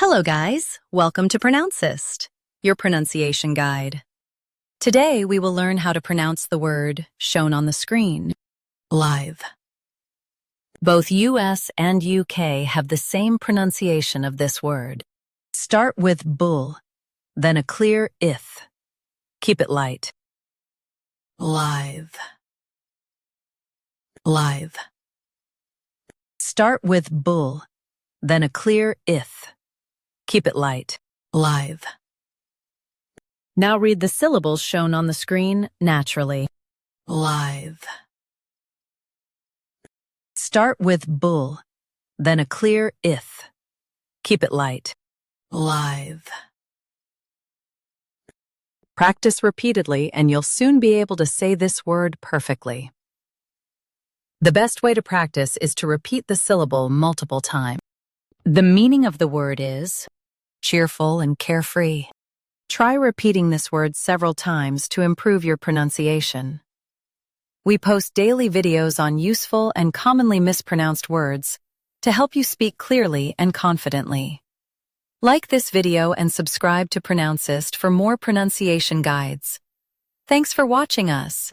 Hello guys, welcome to Pronouncist, your pronunciation guide. Today we will learn how to pronounce the word shown on the screen, live. Both US and UK have the same pronunciation of this word. Start with bull, then a clear ith. Keep it light. Live. Live. Start with bull, then a clear ith. Keep it light. Live. Now read the syllables shown on the screen naturally. Live. Start with bull, then a clear ith. Keep it light. Live. Practice repeatedly and you'll soon be able to say this word perfectly. The best way to practice is to repeat the syllable multiple times. The meaning of the word is cheerful and carefree. Try repeating this word several times to improve your pronunciation. We post daily videos on useful and commonly mispronounced words to help you speak clearly and confidently. Like this video and subscribe to Pronouncist for more pronunciation guides. Thanks for watching us.